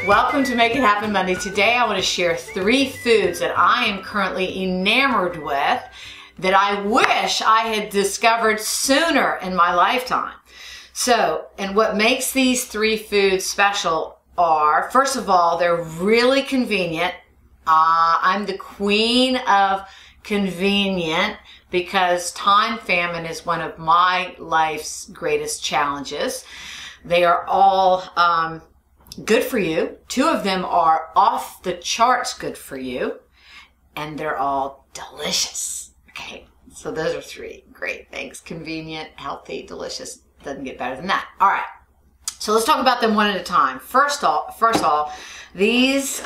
Welcome to Make It Happen Monday. Today I want to share 3 foods that I am currently enamored with that I wish I had discovered sooner in my lifetime. So, and what makes these 3 foods special are, first of all, they're really convenient. I'm the queen of convenient because time famine is one of my life's greatest challenges. They are all good for you. 2 of them are off the charts good for you, and they're all delicious. Okay, so those are 3 great things. Convenient, healthy, delicious. Doesn't get better than that. All right, so let's talk about them one at a time. First of all, these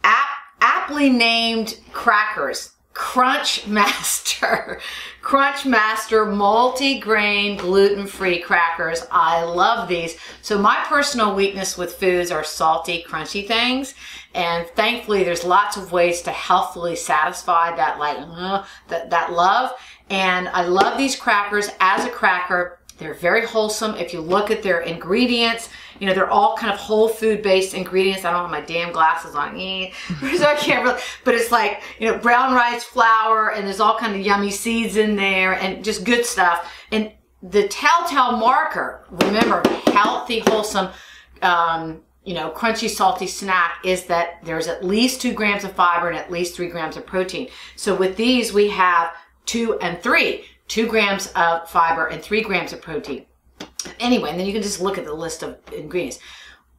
aptly named crackers, Crunch Master multi-grain gluten-free crackers. I love these. So my personal weakness with foods are salty, crunchy things, and thankfully there's lots of ways to healthfully satisfy that that love. And I love these crackers as a cracker. They're very wholesome. If you look at their ingredients, you know, they're all kind of whole food based ingredients. I don't have my damn glasses on, so I can't really, but it's like, you know, brown rice flour, and there's all kind of yummy seeds in there and just good stuff. And the telltale marker, remember, healthy, wholesome, you know, crunchy, salty snack is that there's at least 2 grams of fiber and at least 3 grams of protein. So with these, we have 2 and 3. 2 grams of fiber and 3 grams of protein. Anyway, and then you can just look at the list of ingredients.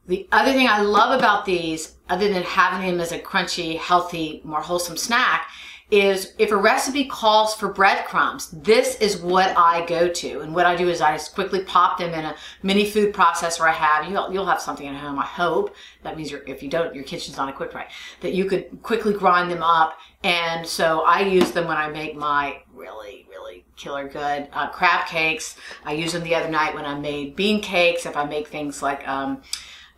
The other thing I love about these, other than having them as a crunchy, healthy, more wholesome snack, is if a recipe calls for breadcrumbs, this is what I go to. And what I do is I just quickly pop them in a mini food processor I have. You'll have something at home, I hope. That means if you don't, your kitchen's not equipped right. That you could quickly grind them up. And so I use them when I make my really killer good crab cakes. I used them the other night when I made bean cakes. If I make things like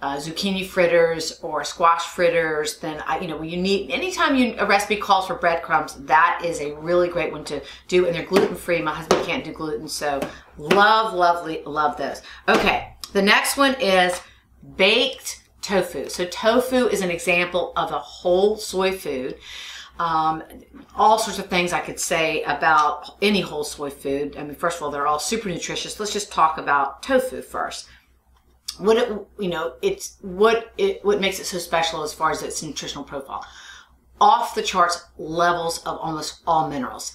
zucchini fritters or squash fritters, then anytime a recipe calls for breadcrumbs, that is a really great one to do, and they're gluten-free. My husband can't do gluten, so love those. Okay, the next one is baked tofu. So tofu is an example of a whole soy food. All sorts of things I could say about any whole soy food. I mean, first of all, they're all super nutritious. Let's just talk about tofu first. What makes it so special as far as its nutritional profile? Off the charts levels of almost all minerals.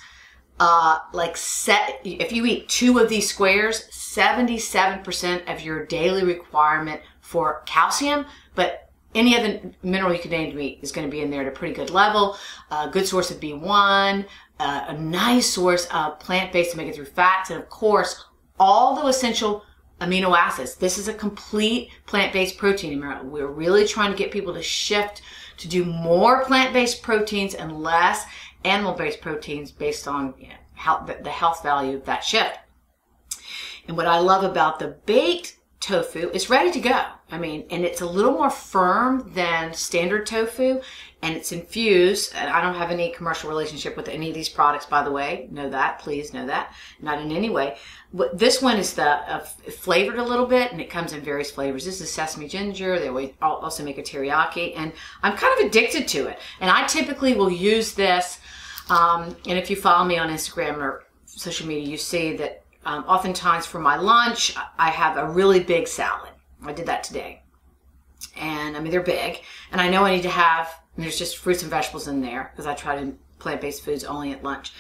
If you eat 2 of these squares, 77% of your daily requirement for calcium, but any other mineral you could name to me is going to be in there at a pretty good level. A good source of B1, a nice source of plant-based omega-3 fats, and of course, all the essential amino acids. This is a complete plant-based protein. We're really trying to get people to shift to do more plant-based proteins and less animal-based proteins based on the health value of that shift. And what I love about the baked tofu, it's ready to go. I mean, and it's a little more firm than standard tofu, and it's infused. And I don't have any commercial relationship with any of these products, by the way. Know that, please know that. Not in any way. But this one is flavored a little bit, and it comes in various flavors. This is sesame ginger. They also make a teriyaki, and I'm kind of addicted to it. And I typically will use this, and if you follow me on Instagram or social media, you see that oftentimes for my lunch, I have a really big salad. I did that today. And I mean, they're big. And I know I need to have, and there's just fruits and vegetables in there because I try to plant-based foods only at lunch.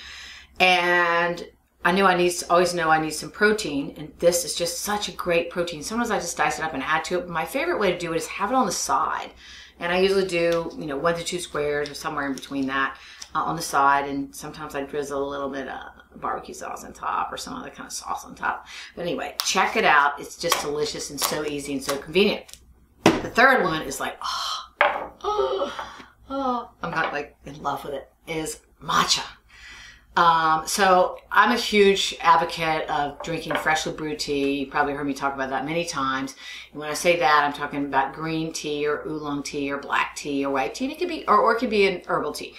And I know always know I need some protein. And this is just such a great protein. Sometimes I just dice it up and add to it. But my favorite way to do it is have it on the side. And I usually do, 1 to 2 squares or somewhere in between that on the side. And sometimes I drizzle a little bit of barbecue sauce on top or some other kind of sauce on top. But anyway, check it out. It's just delicious and so easy and so convenient. The third one is like, I'm not like in love with it, is matcha. So I'm a huge advocate of drinking freshly brewed tea. You probably heard me talk about that many times. And when I say that, I'm talking about green tea or oolong tea or black tea or white tea. And it could be, or it could be an herbal tea.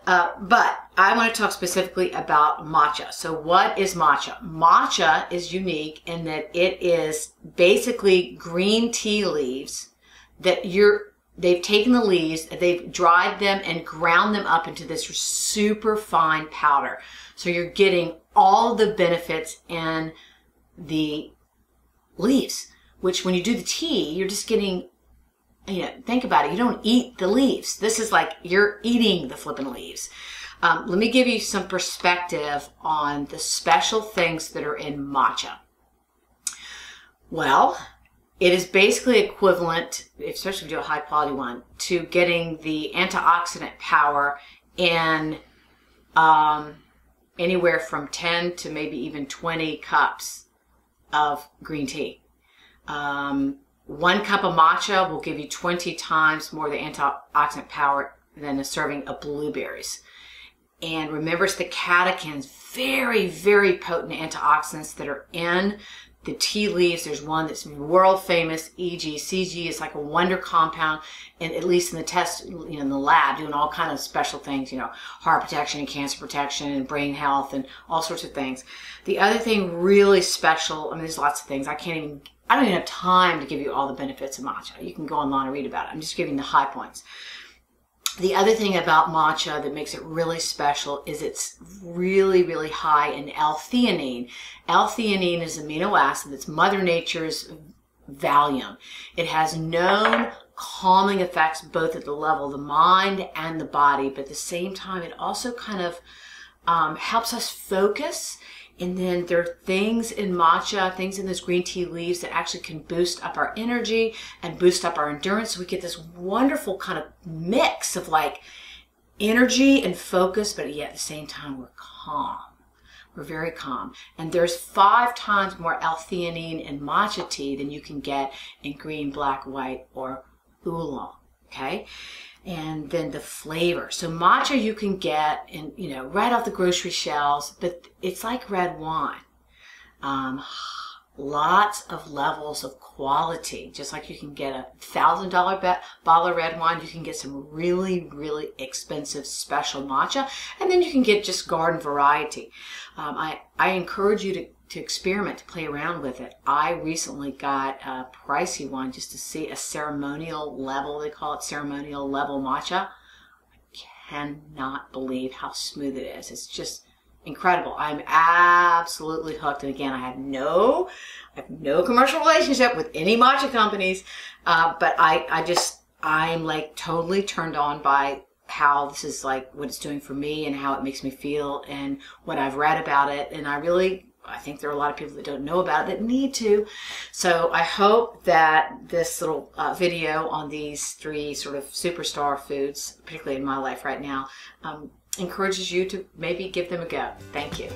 But I want to talk specifically about matcha. So what is matcha? Matcha is unique in that it is basically green tea leaves that they've taken the leaves, they've dried them and ground them up into this super fine powder. So you're getting all the benefits in the leaves, which when you do the tea, you're just getting, think about it. You don't eat the leaves. This is like you're eating the flippin' leaves. Let me give you some perspective on the special things that are in matcha. Well, it is basically equivalent, especially if you do a high quality one, to getting the antioxidant power in anywhere from 10 to maybe even 20 cups of green tea. 1 cup of matcha will give you 20 times more the antioxidant power than a serving of blueberries. And remember, it's the catechins, very, very potent antioxidants that are in the tea leaves. There's one that's world famous, EG. CG is like a wonder compound, and at least in the test, in the lab, doing all kind of special things, heart protection and cancer protection and brain health and all sorts of things. The other thing really special, there's lots of things. I don't even have time to give you all the benefits of matcha. You can go online and read about it. I'm just giving the high points. The other thing about matcha that makes it really special is it's really, really high in L-theanine. L-theanine is an amino acid that's Mother Nature's Valium. It has known calming effects both at the level of the mind and the body, but at the same time, it also kind of helps us focus. And then there are things in matcha, things in those green tea leaves that actually can boost up our energy and boost up our endurance. So we get this wonderful kind of mix of like energy and focus, but yet at the same time we're calm. We're very calm. And there's 5 times more L-theanine in matcha tea than you can get in green, black, white, or oolong. Okay? And then the flavor. So matcha you can get in, right off the grocery shelves, but it's like red wine. Lots of levels of quality. Just like you can get a $1,000 bottle of red wine, you can get some really, really expensive special matcha, and then you can get just garden variety. I encourage you to experiment, to play around with it. I recently got a pricey one just to see a ceremonial level, they call it ceremonial level matcha. I cannot believe how smooth it is. It's just incredible. I'm absolutely hooked. And again, I have no commercial relationship with any matcha companies, but I'm like totally turned on by how this is like what it's doing for me and how it makes me feel and what I've read about it. And I think there are a lot of people that don't know about it that need to. So I hope that this little video on these 3 sort of superstar foods, particularly in my life right now, encourages you to maybe give them a go. Thank you.